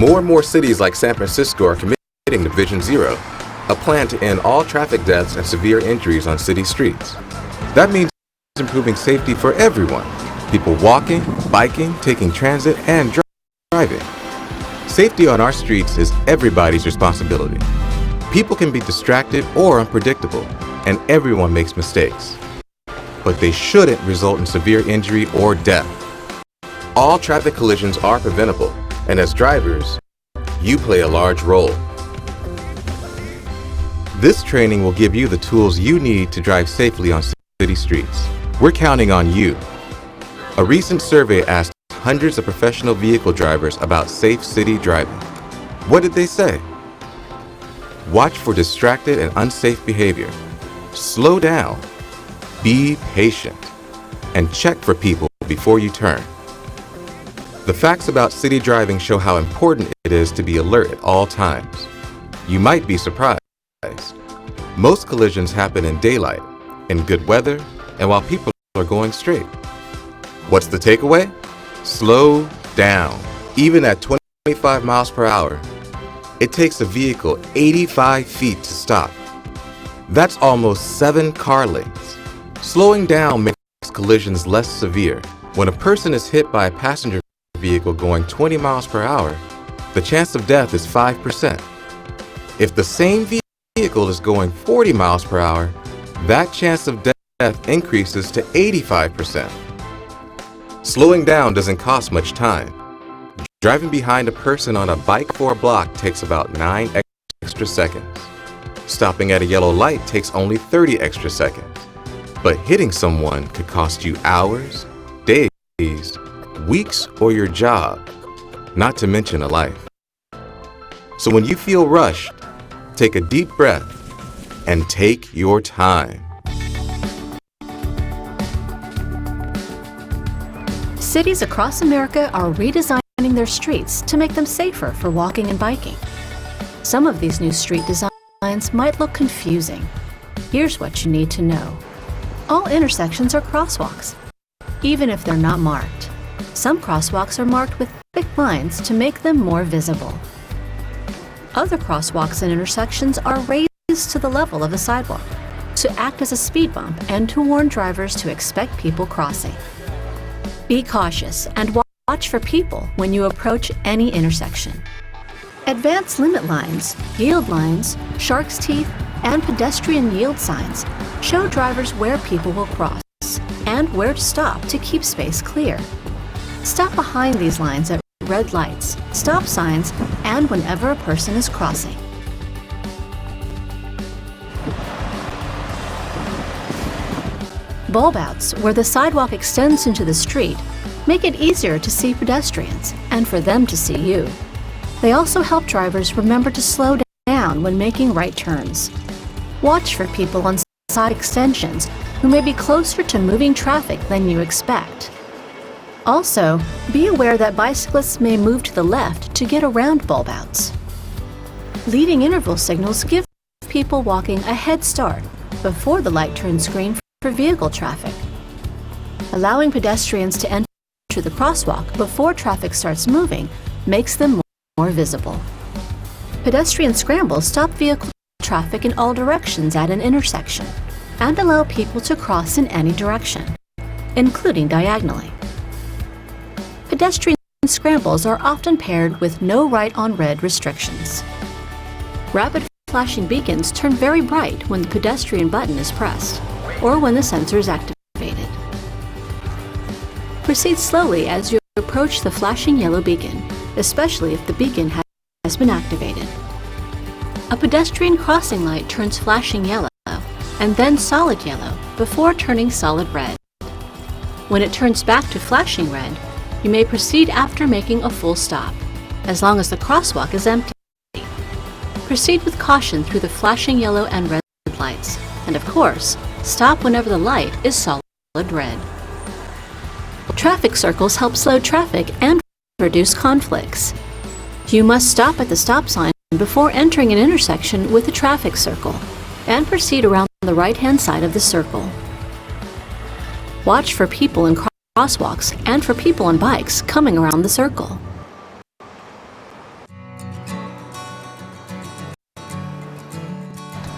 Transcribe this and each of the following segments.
More and more cities like San Francisco are committing to Vision Zero, a plan to end all traffic deaths and severe injuries on city streets. That means improving safety for everyone, people walking, biking, taking transit, and driving. Safety on our streets is everybody's responsibility. People can be distracted or unpredictable, and everyone makes mistakes. But they shouldn't result in severe injury or death. All traffic collisions are preventable, and as drivers, you play a large role. This training will give you the tools you need to drive safely on city streets. We're counting on you. A recent survey asked hundreds of professional vehicle drivers about safe city driving. What did they say? Watch for distracted and unsafe behavior. Slow down. Be patient. And check for people before you turn. The facts about city driving show how important it is to be alert at all times. You might be surprised. Most collisions happen in daylight, in good weather, and while people are going straight. What's the takeaway? Slow down. Even at 25 miles per hour, it takes a vehicle 85 feet to stop. That's almost 7 car lengths. Slowing down makes collisions less severe. When a person is hit by a passenger vehicle going 20 miles per hour, the chance of death is 5%. If the same vehicle is going 40 miles per hour, that chance of death increases to 85%. Slowing down doesn't cost much time. Driving behind a person on a bike for a block takes about 9 extra seconds. Stopping at a yellow light takes only 30 extra seconds. But hitting someone could cost you hours, days, weeks, or your job, not to mention a life. So when you feel rushed, take a deep breath and take your time. Cities across America are redesigning their streets to make them safer for walking and biking. Some of these new street designs might look confusing. Here's what you need to know. All intersections are crosswalks, even if they're not marked. Some crosswalks are marked with thick lines to make them more visible. Other crosswalks and intersections are raised to the level of the sidewalk to act as a speed bump and to warn drivers to expect people crossing. Be cautious and watch for people when you approach any intersection. Advanced limit lines, yield lines, shark's teeth, and pedestrian yield signs show drivers where people will cross and where to stop to keep space clear. Stop behind these lines at red lights, stop signs, and whenever a person is crossing. Bulb outs, where the sidewalk extends into the street, make it easier to see pedestrians and for them to see you. They also help drivers remember to slow down when making right turns. Watch for people on side extensions who may be closer to moving traffic than you expect. Also, be aware that bicyclists may move to the left to get around bulb outs. Leading interval signals give people walking a head start before the light turns green for vehicle traffic. Allowing pedestrians to enter the crosswalk before traffic starts moving makes them more visible. Pedestrian scrambles stop vehicle traffic in all directions at an intersection and allow people to cross in any direction, including diagonally. Pedestrian scrambles are often paired with no right on red restrictions. Rapid flashing beacons turn very bright when the pedestrian button is pressed or when the sensor is activated. Proceed slowly as you approach the flashing yellow beacon, especially if the beacon has been activated. A pedestrian crossing light turns flashing yellow and then solid yellow before turning solid red. When it turns back to flashing red, you may proceed after making a full stop, as long as the crosswalk is empty. Proceed with caution through the flashing yellow and red lights, and of course, stop whenever the light is solid red. Traffic circles help slow traffic and reduce conflicts. You must stop at the stop sign before entering an intersection with a traffic circle, and proceed around the right-hand side of the circle. Watch for people in crosswalks and for people on bikes coming around the circle.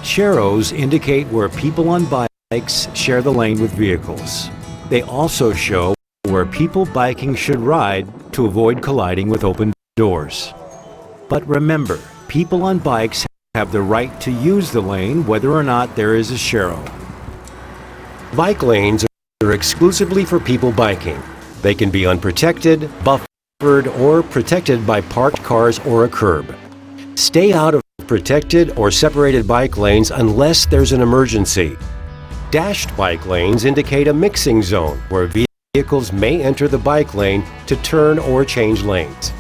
Sharrows indicate where people on bikes share the lane with vehicles. They also show where people biking should ride to avoid colliding with open doors. But remember, people on bikes have the right to use the lane whether or not there is a sharrow. Bike lanes are exclusively for people biking. They can be unprotected, buffered, or protected by parked cars or a curb. Stay out of protected or separated bike lanes unless there's an emergency. Dashed bike lanes indicate a mixing zone where vehicles may enter the bike lane to turn or change lanes.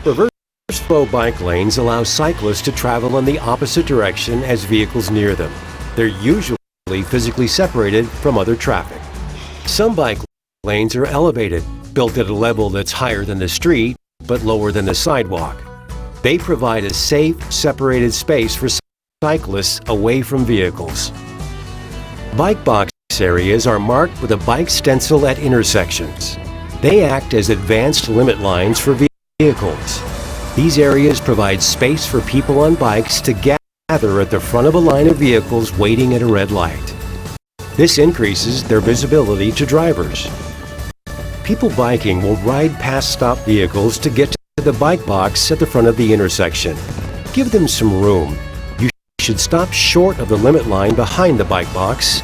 Reverse flow bike lanes allow cyclists to travel in the opposite direction as vehicles near them. They're usually physically separated from other traffic. Some bike lanes are elevated, built at a level that's higher than the street but lower than the sidewalk. They provide a safe, separated space for cyclists away from vehicles. Bike box areas are marked with a bike stencil at intersections. They act as advanced limit lines for vehicles. These areas provide space for people on bikes to gather at the front of a line of vehicles waiting at a red light. This increases their visibility to drivers. People biking will ride past stopped vehicles to get to the bike box at the front of the intersection. Give them some room. You should stop short of the limit line behind the bike box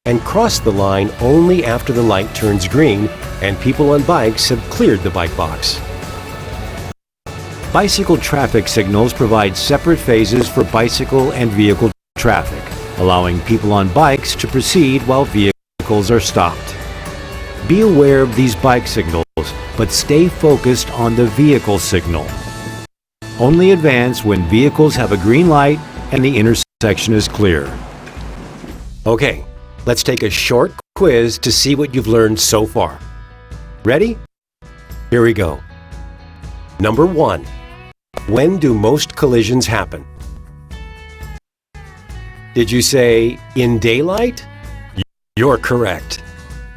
and cross the line only after the light turns green and people on bikes have cleared the bike box. Bicycle traffic signals provide separate phases for bicycle and vehicle traffic, allowing people on bikes to proceed while vehicles are stopped. Be aware of these bike signals, but stay focused on the vehicle signal. Only advance when vehicles have a green light and the intersection is clear. Okay, let's take a short quiz to see what you've learned so far. Ready? Here we go. Number 1. When do most collisions happen? Did you say in daylight? You're correct.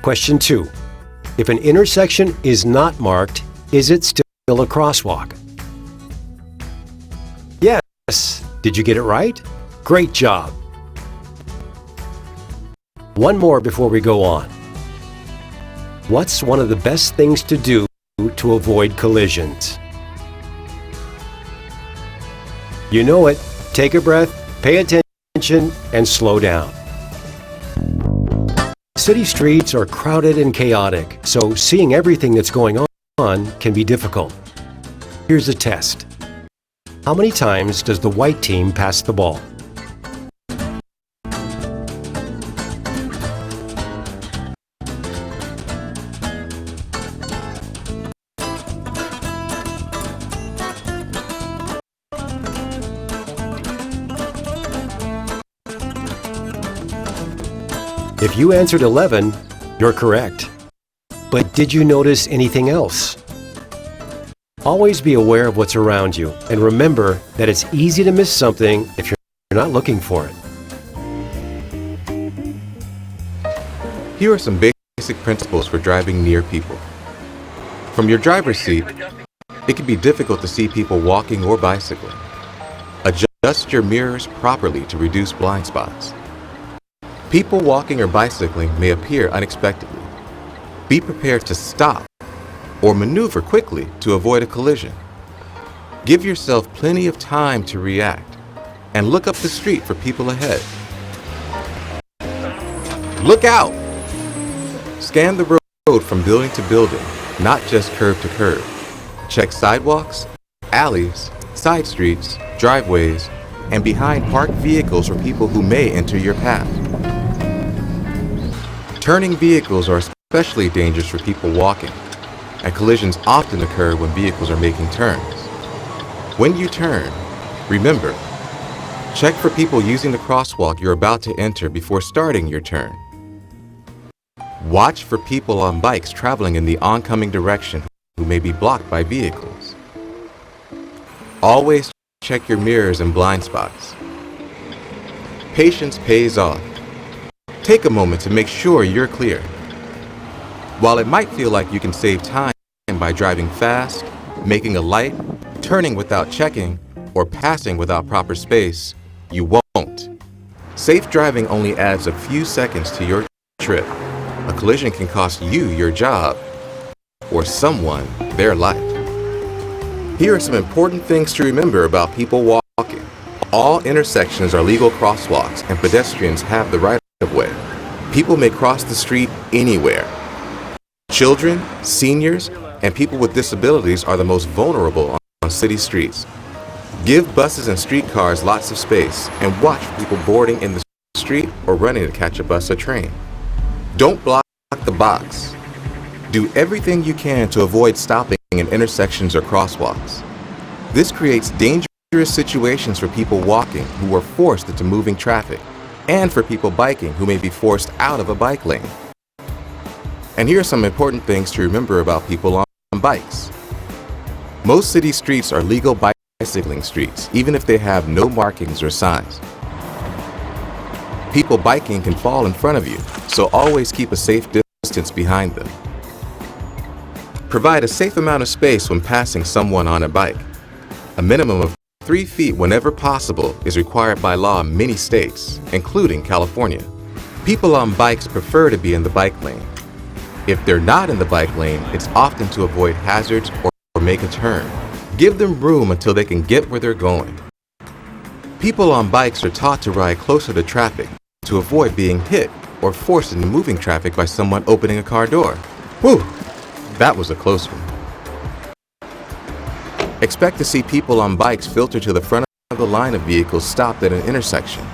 Question 2. If an intersection is not marked, is it still a crosswalk? Yes. Did you get it right? Great job. One more before we go on. What's one of the best things to do to avoid collisions? You know it. Take a breath, pay attention, and slow down. City streets are crowded and chaotic, so seeing everything that's going on can be difficult. Here's a test. How many times does the white team pass the ball? If you answered 11, you're correct. But did you notice anything else? Always be aware of what's around you, and remember that it's easy to miss something if you're not looking for it. Here are some basic principles for driving near people. From your driver's seat, it can be difficult to see people walking or bicycling. Adjust your mirrors properly to reduce blind spots. People walking or bicycling may appear unexpectedly. Be prepared to stop or maneuver quickly to avoid a collision. Give yourself plenty of time to react and look up the street for people ahead. Look out! Scan the road from building to building, not just curb to curb. Check sidewalks, alleys, side streets, driveways, and behind parked vehicles for people who may enter your path. Turning vehicles are especially dangerous for people walking, and collisions often occur when vehicles are making turns. When you turn, remember, check for people using the crosswalk you're about to enter before starting your turn. Watch for people on bikes traveling in the oncoming direction who may be blocked by vehicles. Always check your mirrors and blind spots. Patience pays off. Take a moment to make sure you're clear. While it might feel like you can save time by driving fast, making a light, turning without checking, or passing without proper space, you won't. Safe driving only adds a few seconds to your trip. A collision can cost you your job or someone their life. Here are some important things to remember about people walking. All intersections are legal crosswalks and pedestrians have the right of way. People may cross the street anywhere. Children, seniors, and people with disabilities are the most vulnerable on city streets. Give buses and streetcars lots of space and watch for people boarding in the street or running to catch a bus or train. Don't block the box. Do everything you can to avoid stopping in intersections or crosswalks. This creates dangerous situations for people walking who are forced into moving traffic, and for people biking who may be forced out of a bike lane. And here are some important things to remember about people on bikes. Most city streets are legal bicycling streets, even if they have no markings or signs. People biking can fall in front of you, so always keep a safe distance behind them. Provide a safe amount of space when passing someone on a bike. A minimum of 3 feet whenever possible is required by law in many states, including California. People on bikes prefer to be in the bike lane. If they're not in the bike lane, it's often to avoid hazards or make a turn. Give them room until they can get where they're going. People on bikes are taught to ride closer to traffic to avoid being hit or forced into moving traffic by someone opening a car door. Whew, that was a close one. Expect to see people on bikes filter to the front of the line of vehicles stopped at an intersection,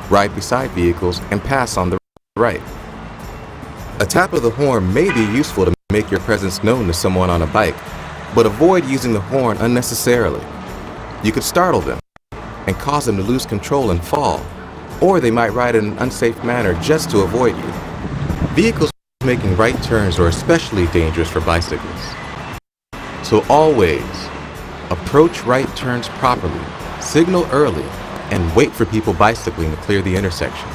ride beside vehicles, and pass on the right. A tap of the horn may be useful to make your presence known to someone on a bike, but avoid using the horn unnecessarily. You could startle them and cause them to lose control and fall, or they might ride in an unsafe manner just to avoid you. Vehicles making right turns are especially dangerous for bicyclists. So always approach right turns properly, signal early, and wait for people bicycling to clear the intersection.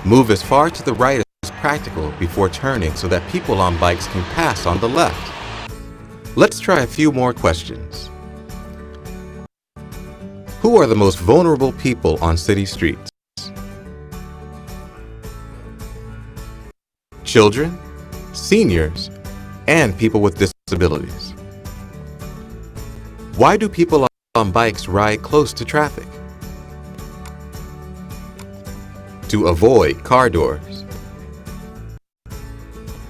Move as far to the right as practical before turning so that people on bikes can pass on the left. Let's try a few more questions. Who are the most vulnerable people on city streets? Children, seniors, and people with disabilities. Why do people on bikes ride close to traffic? To avoid car doors.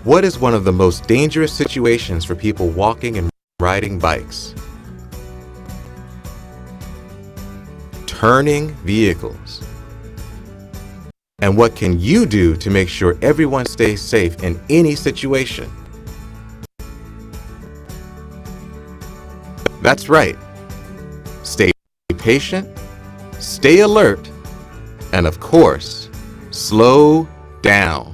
What is one of the most dangerous situations for people walking and riding bikes? Turning vehicles. And what can you do to make sure everyone stays safe in any situation? That's right. Stay patient, stay alert, and of course, slow down.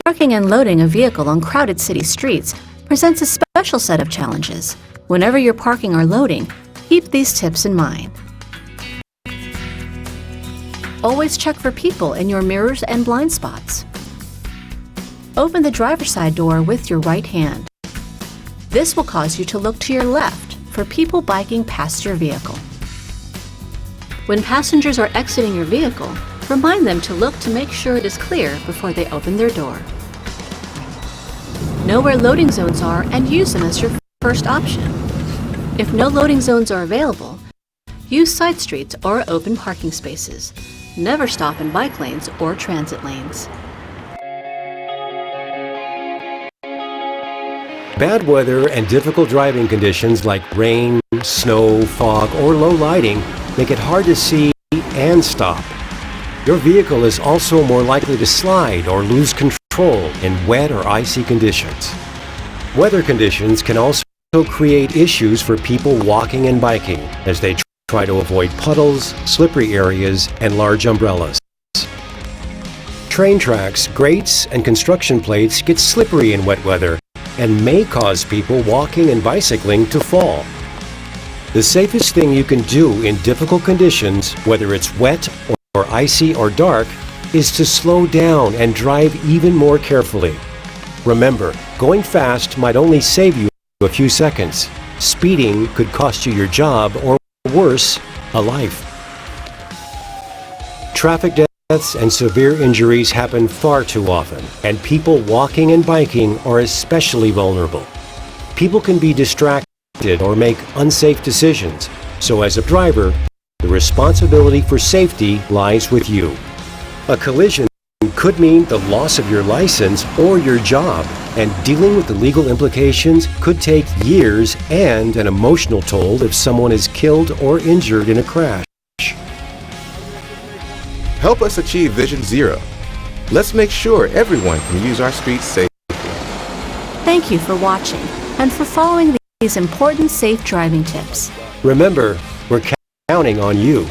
Parking and loading a vehicle on crowded city streets presents a special set of challenges. Whenever you're parking or loading, keep these tips in mind. Always check for people in your mirrors and blind spots. Open the driver's side door with your right hand. This will cause you to look to your left for people biking past your vehicle. When passengers are exiting your vehicle, remind them to look to make sure it is clear before they open their door. Know where loading zones are and use them as your first option. If no loading zones are available, use side streets or open parking spaces. Never stop in bike lanes or transit lanes. Bad weather and difficult driving conditions like rain, snow, fog, or low lighting make it hard to see and stop. Your vehicle is also more likely to slide or lose control in wet or icy conditions. Weather conditions can also create issues for people walking and biking as they try to avoid puddles, slippery areas, and large umbrellas. Train tracks, grates, and construction plates get slippery in wet weather and may cause people walking and bicycling to fall. The safest thing you can do in difficult conditions, whether it's wet or icy or dark, is to slow down and drive even more carefully. Remember, going fast might only save you a few seconds. Speeding could cost you your job or worse, a life. Traffic deaths and severe injuries happen far too often, and people walking and biking are especially vulnerable. People can be distracted or make unsafe decisions, so as a driver, the responsibility for safety lies with you. A collision could mean the loss of your license or your job, and dealing with the legal implications could take years and an emotional toll if someone is killed or injured in a crash. Help us achieve Vision Zero. Let's make sure everyone can use our streets safely. Thank you for watching and for following these important safe driving tips. Remember, we're counting on you.